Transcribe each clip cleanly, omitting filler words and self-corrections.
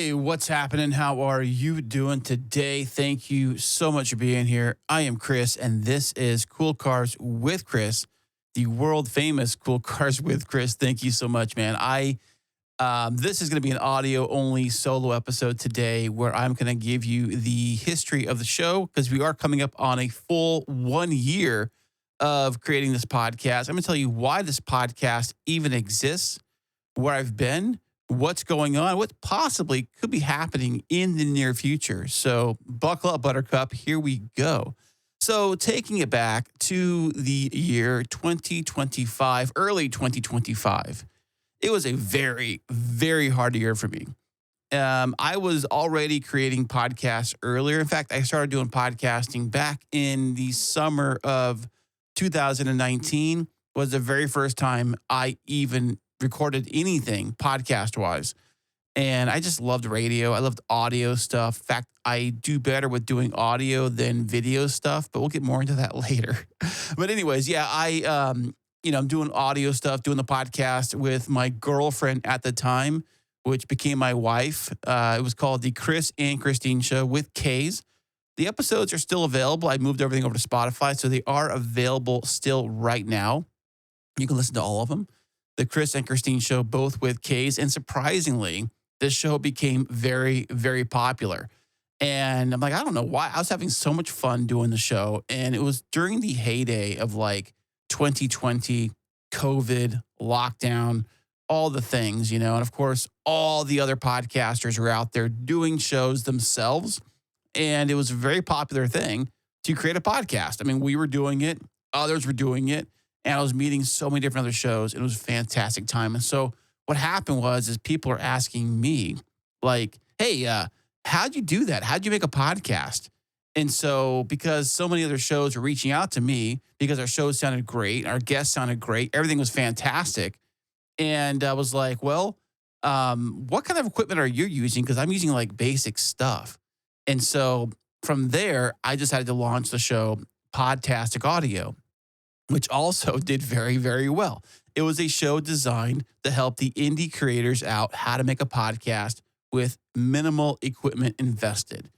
Hey, what's happening? How are you doing today? Thank you so much for being here. I am Chris, and this is Cool Cars with Chris, the world famous Cool Cars with Chris. Thank you so much, man. This is going to be an audio only solo episode today, where I'm going to give you the history of the show because we are coming up on a full 1 year of creating this podcast. I'm going to tell you why this podcast even exists, where I've been, what's going on, what possibly could be happening in the near future. So buckle up, Buttercup. Here we go. So taking it back to the year 2025, early 2025, it was a very, very hard year for me. I was already creating podcasts earlier. In fact, I started doing podcasting back in the summer of 2019 was the very first time I even recorded anything podcast wise. And I just loved radio. I loved audio stuff. In fact, I do better with doing audio than video stuff, but we'll get more into that later. But anyways, yeah, I'm doing audio stuff, doing the podcast with my girlfriend at the time, which became my wife. It was called The Chris and Christine Show with K's. The episodes are still available. I moved everything over to Spotify, so they are available still right now. You can listen to all of them. The Chris and Christine Show, both with K's. And surprisingly, this show became very, very popular. And I'm like, I don't know why. I was having so much fun doing the show. And it was during the heyday of like 2020, COVID, lockdown, all the things, And of course, all the other podcasters were out there doing shows themselves. And it was a very popular thing to create a podcast. I mean, we were doing it, others were doing it. And I was meeting so many different other shows. And it was a fantastic time. And so what happened is people are asking me, like, hey, how'd you do that? How'd you make a podcast? And so because so many other shows were reaching out to me because our shows sounded great, our guests sounded great, everything was fantastic. And I was like, well, what kind of equipment are you using? Because I'm using like basic stuff. And so from there, I decided to launch the show Podtastic Audio, which also did very, very well. It was a show designed to help the indie creators out how to make a podcast with minimal equipment invested.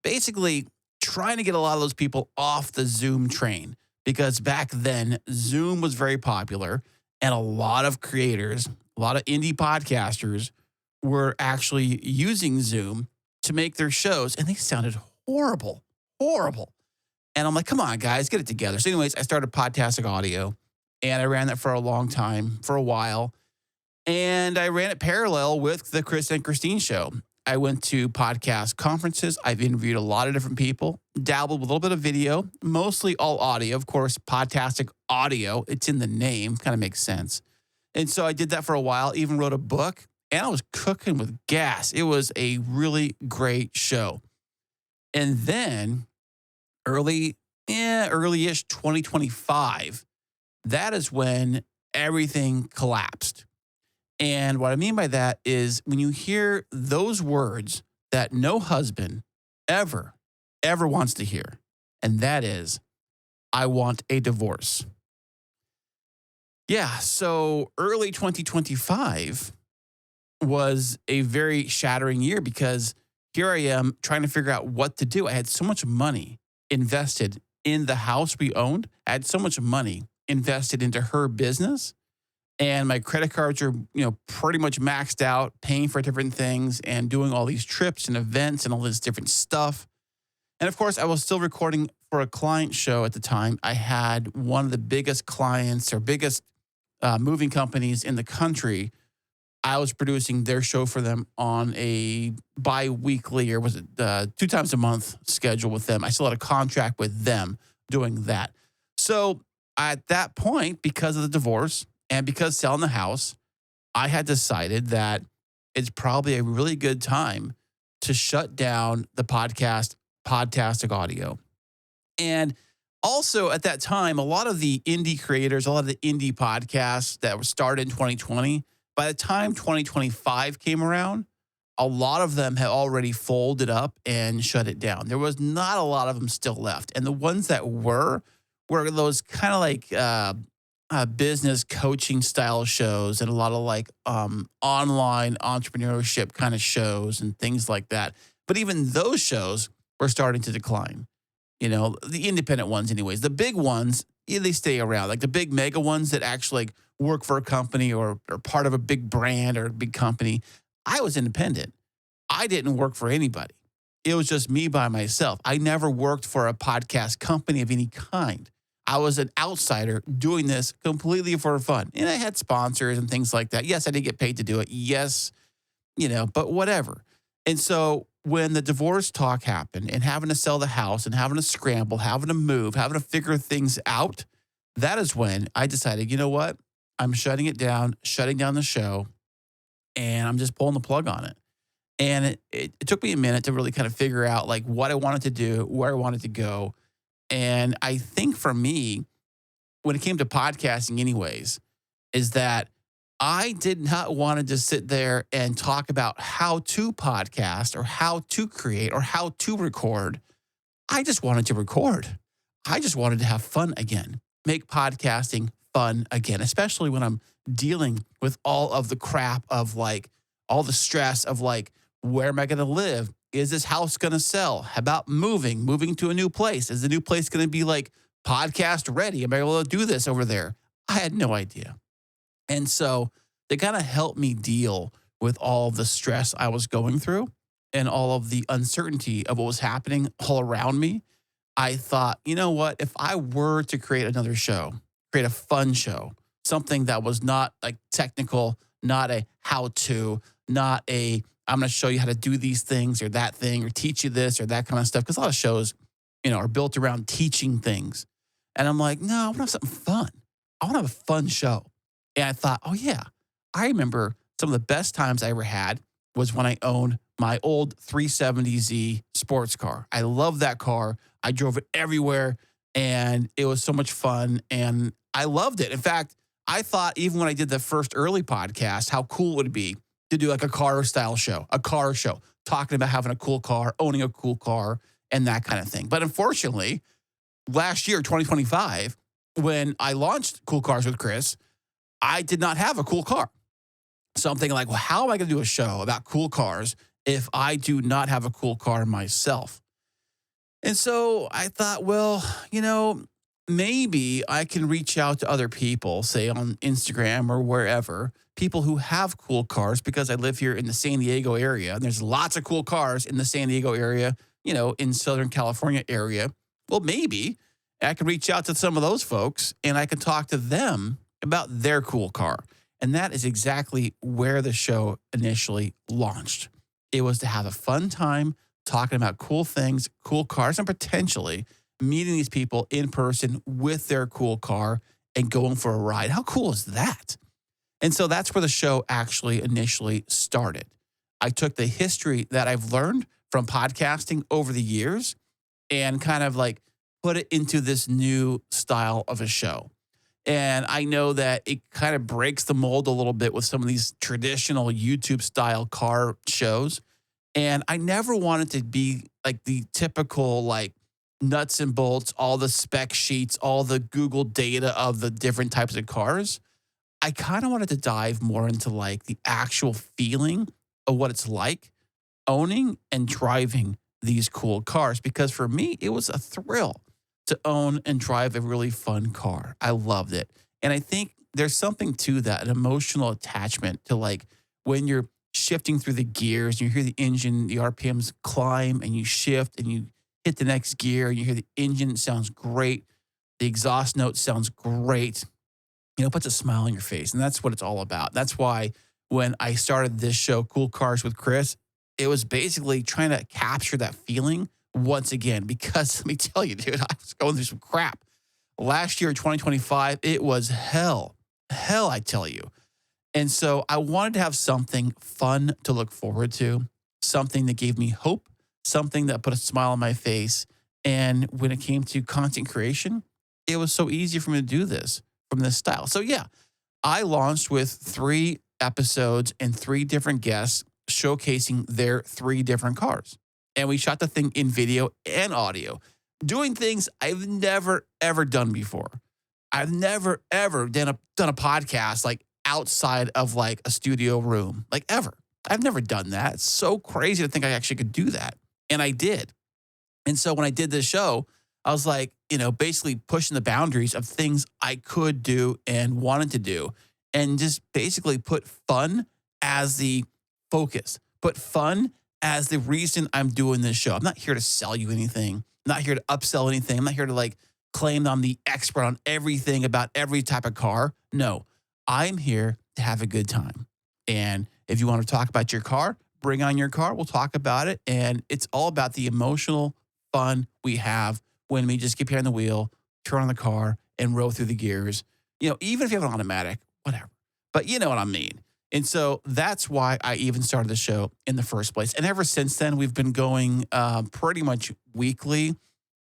Basically, trying to get a lot of those people off the Zoom train because back then, Zoom was very popular and a lot of creators, a lot of indie podcasters were actually using Zoom to make their shows, and they sounded horrible, horrible. And I'm like, come on, guys, get it together. So anyways, I started Podtastic Audio, and I ran that for a long time, for a while. And I ran it parallel with the Chris and Christine Show. I went to podcast conferences. I've interviewed a lot of different people, dabbled with a little bit of video, mostly all audio. Of course, Podtastic Audio, it's in the name, kind of makes sense. And so I did that for a while, even wrote a book, and I was cooking with gas. It was a really great show. And then early-ish 2025, that is when everything collapsed. And what I mean by that is when you hear those words that no husband ever wants to hear, and that is, I want a divorce. Yeah, so early 2025 was a very shattering year because here I am trying to figure out what to do. I had so much money invested in the house we owned. I had so much money invested into her business. And my credit cards are, pretty much maxed out, paying for different things and doing all these trips and events and all this different stuff. And of course, I was still recording for a client show at the time. I had one of the biggest clients or biggest moving companies in the country. I was producing their show for them on a bi-weekly or was it 2 times a month schedule with them. I still had a contract with them doing that. So at that point, because of the divorce and because selling the house, I had decided that it's probably a really good time to shut down the podcast, Podtastic Audio. And also at that time, a lot of the indie creators, a lot of the indie podcasts that were started in 2020, by the time 2025 came around, a lot of them had already folded up and shut it down. There was not a lot of them still left. And the ones that were those kind of like business coaching style shows and a lot of like online entrepreneurship kind of shows and things like that. But even those shows were starting to decline. You know, the independent ones, anyways. The big ones, yeah, they stay around. Like the big mega ones that actually like work for a company or are part of a big brand or a big company. I was independent. I didn't work for anybody. It was just me by myself. I never worked for a podcast company of any kind. I was an outsider doing this completely for fun. And I had sponsors and things like that. Yes, I did get paid to do it. Yes, but whatever. And so when the divorce talk happened and having to sell the house and having to scramble, having to move, having to figure things out, that is when I decided, you know what? I'm shutting it down, shutting down the show, and I'm just pulling the plug on it. And it took me a minute to really kind of figure out like what I wanted to do, where I wanted to go. And I think for me, when it came to podcasting, anyways, is that I did not want to just sit there and talk about how to podcast or how to create or how to record. I just wanted to record. I just wanted to have fun again, make podcasting fun again, especially when I'm dealing with all of the crap of like all the stress of like, where am I going to live? Is this house going to sell? How about moving to a new place? Is the new place going to be like podcast ready? Am I able to do this over there? I had no idea. And so they kind of helped me deal with all of the stress I was going through and all of the uncertainty of what was happening all around me. I thought, you know what? If I were to create another show, create a fun show, something that was not like technical, not a how to, not a I'm going to show you how to do these things or that thing or teach you this or that kind of stuff. Because a lot of shows, are built around teaching things. And I'm like, no, I want to have something fun. I want to have a fun show. And I thought, oh, yeah, I remember some of the best times I ever had was when I owned my old 370Z sports car. I love that car. I drove it everywhere and it was so much fun and I loved it. In fact, I thought even when I did the first early podcast, how cool it would be to do like a car style show, a car show, talking about having a cool car, owning a cool car, and that kind of thing. But unfortunately, last year, 2025, when I launched Cool Cars with Chris, I did not have a cool car. So I'm thinking like, well, how am I going to do a show about cool cars if I do not have a cool car myself? And so I thought, well, maybe I can reach out to other people, say on Instagram or wherever, people who have cool cars because I live here in the San Diego area. And there's lots of cool cars in the San Diego area, in Southern California area. Well, maybe I can reach out to some of those folks and I can talk to them about their cool car. And that is exactly where the show initially launched. It was to have a fun time talking about cool things, cool cars, and potentially meeting these people in person with their cool car and going for a ride. How cool is that? And so that's where the show actually initially started. I took the history that I've learned from podcasting over the years and kind of like put it into this new style of a show. And I know that it kind of breaks the mold a little bit with some of these traditional YouTube style car shows. And I never wanted to be like the typical like nuts and bolts, all the spec sheets, all the Google data of the different types of cars. I kind of wanted to dive more into like the actual feeling of what it's like owning and driving these cool cars. Because for me, it was a thrill to own and drive a really fun car. I loved it. And I think there's something to that, an emotional attachment to like when you're shifting through the gears, you hear the engine, the RPMs climb and you shift and you hit the next gear and you hear the engine, it sounds great. The exhaust note sounds great. It puts a smile on your face. And that's what it's all about. That's why when I started this show, Cool Cars with Chris, it was basically trying to capture that feeling once again. Because let me tell you, dude, I was going through some crap. Last year, 2025, it was hell. Hell, I tell you. And so I wanted to have something fun to look forward to, something that gave me hope, something that put a smile on my face. And when it came to content creation, it was so easy for me to do this from this style. So yeah, I launched with 3 episodes and 3 different guests showcasing their 3 different cars. And we shot the thing in video and audio, doing things I've never, ever done before. I've never, ever done a podcast like outside of like a studio room, like ever. I've never done that. It's so crazy to think I actually could do that. And I did. And so when I did this show, I was like, basically pushing the boundaries of things I could do and wanted to do, and just basically put fun as the focus, put fun as the reason I'm doing this show. I'm not here to sell you anything. I'm not here to upsell anything. I'm not here to like claim I'm the expert on everything about every type of car. No, I'm here to have a good time. And if you want to talk about your car, bring on your car. We'll talk about it. And it's all about the emotional fun we have when we just get behind the wheel, turn on the car, and roll through the gears. Even if you have an automatic, whatever. But you know what I mean. And so that's why I even started the show in the first place. And ever since then, we've been going pretty much weekly.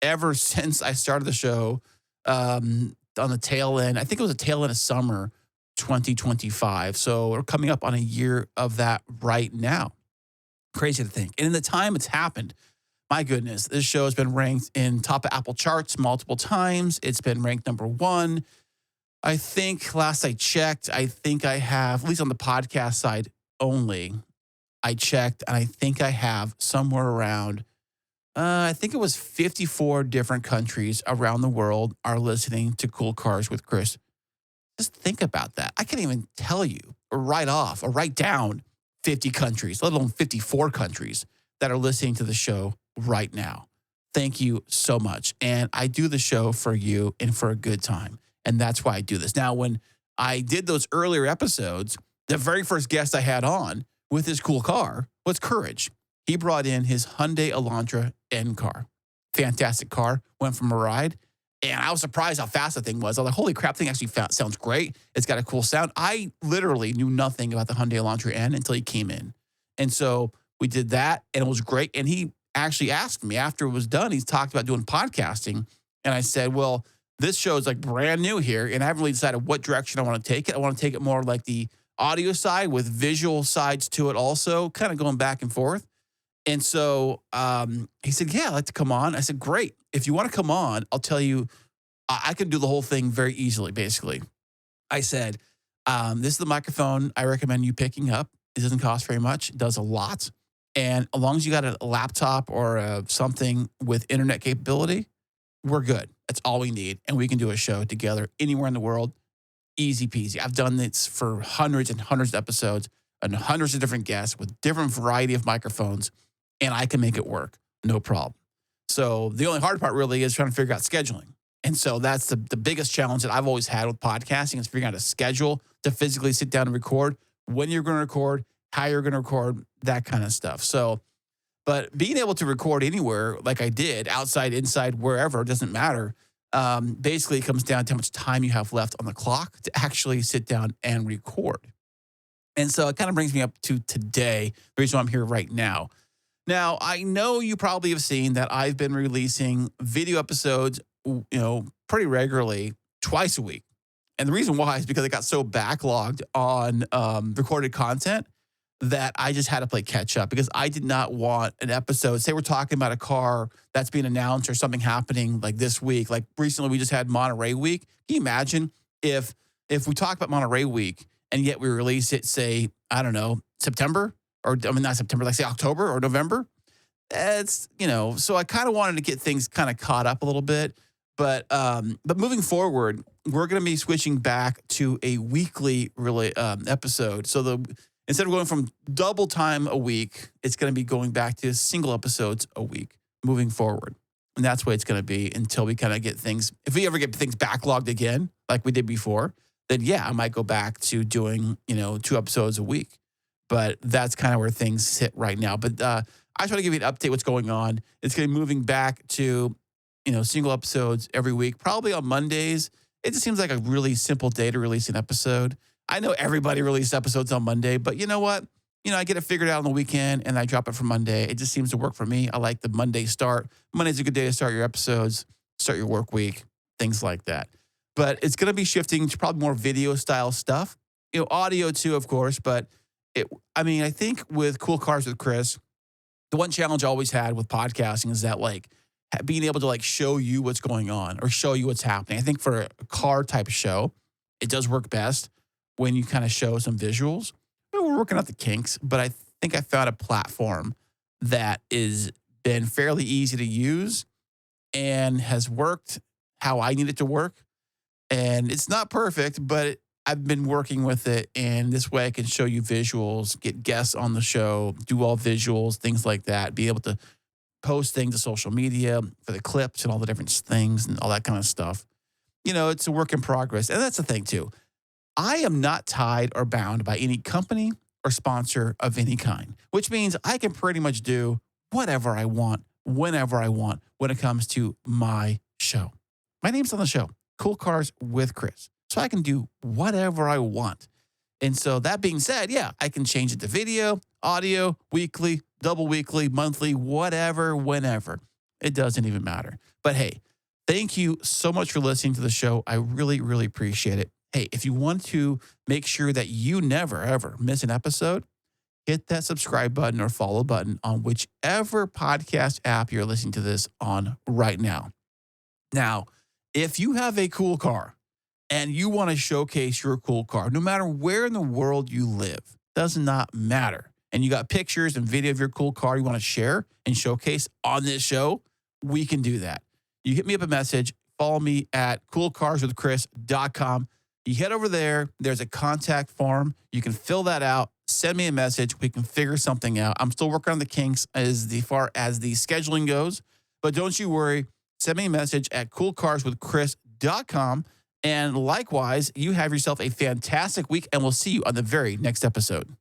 Ever since I started the show on the tail end, I think it was the tail end of summer 2025. So we're coming up on a year of that right now. Crazy to think. And in the time it's happened, my goodness, this show has been ranked in top of Apple charts multiple times. It's been ranked #1. I think last I checked, I think I have, at least on the podcast side only, I checked, and I think I have somewhere around, I think it was 54 different countries around the world are listening to Cool Cars with Chris. Just think about that. I can't even tell you or write down 50 countries, let alone 54 countries that are listening to the show right now. Thank you so much. And I do the show for you and for a good time. And that's why I do this. Now, when I did those earlier episodes, the very first guest I had on with his cool car was Courage. He brought in his Hyundai Elantra N car. Fantastic car. Went from a ride. And I was surprised how fast the thing was. I was like, holy crap, the thing actually sounds great. It's got a cool sound. I literally knew nothing about the Hyundai Elantra N until he came in. And so we did that, and it was great. And he actually asked me after it was done, he's talked about doing podcasting. And I said, well, this show is like brand new here, and I haven't really decided what direction I want to take it. I want to take it more like the audio side with visual sides to it also, kind of going back and forth. And so he said, yeah, I'd like to come on. I said, great. If you want to come on, I'll tell you, I can do the whole thing very easily, basically. I said, this is the microphone I recommend you picking up. It doesn't cost very much. It does a lot. And as long as you got a laptop or something with internet capability, we're good. That's all we need. And we can do a show together anywhere in the world. Easy peasy. I've done this for hundreds and hundreds of episodes and hundreds of different guests with different variety of microphones, and I can make it work. No problem. So the only hard part really is trying to figure out scheduling. And so that's the biggest challenge that I've always had with podcasting is figuring out a schedule to physically sit down and record, when you're going to record, how you're going to record, that kind of stuff. So, but being able to record anywhere like I did, outside, inside, wherever, doesn't matter. Basically, it comes down to how much time you have left on the clock to actually sit down and record. And so it kind of brings me up to today, the reason why I'm here right now. Now, I know you probably have seen that I've been releasing video episodes, pretty regularly, twice a week. And the reason why is because I got so backlogged on recorded content that I just had to play catch up, because I did not want an episode. Say we're talking about a car that's being announced or something happening like this week. Like recently we just had Monterey Week. Can you imagine if we talk about Monterey Week and yet we release it, say, I don't know, September, or not September, like say October or November? It's, so I kind of wanted to get things kind of caught up a little bit. But moving forward, we're going to be switching back to a weekly episode. So instead of going from double time a week, it's going to be going back to single episodes a week moving forward. And that's the way it's going to be until we kind of get things, if we ever get things backlogged again, like we did before, then yeah, I might go back to doing, 2 episodes a week. But that's kind of where things sit right now. But I just want to give you an update what's going on. It's going to be moving back to, single episodes every week, probably on Mondays. It just seems like a really simple day to release an episode. I know everybody releases episodes on Monday, but you know what? I get it figured out on the weekend and I drop it for Monday. It just seems to work for me. I like the Monday start. Monday's a good day to start your episodes, start your work week, things like that. But it's going to be shifting to probably more video style stuff, audio too, of course. But I think with Cool Cars with Chris, the one challenge I always had with podcasting is that being able to like show you what's going on or show you what's happening. I think for a car type of show, it does work best when you kind of show some visuals. We're working out the kinks, but I think I found a platform that is been fairly easy to use and has worked how I need it to work. And it's not perfect, but I've been working with it. And this way I can show you visuals, get guests on the show, do all visuals, things like that, be able to post things to social media for the clips and all the different things and all that kind of stuff. It's a work in progress. And that's the thing, too. I am not tied or bound by any company or sponsor of any kind, which means I can pretty much do whatever I want, whenever I want, when it comes to my show. My name's on the show, Cool Cars with Chris. So I can do whatever I want. And so that being said, yeah, I can change it to video, audio, weekly, double weekly, monthly, whatever, whenever. It doesn't even matter. But hey, thank you so much for listening to the show. I really, really appreciate it. Hey, if you want to make sure that you never, ever miss an episode, hit that subscribe button or follow button on whichever podcast app you're listening to this on right now. Now, if you have a cool car and you want to showcase your cool car, no matter where in the world you live, does not matter, and you got pictures and video of your cool car you want to share and showcase on this show, we can do that. You hit me up a message, follow me at coolcarswithchris.com. You head over there, there's a contact form. You can fill that out, send me a message. We can figure something out. I'm still working on the kinks as far as the scheduling goes, but don't you worry. Send me a message at coolcarswithchris.com. And likewise, you have yourself a fantastic week, and we'll see you on the very next episode.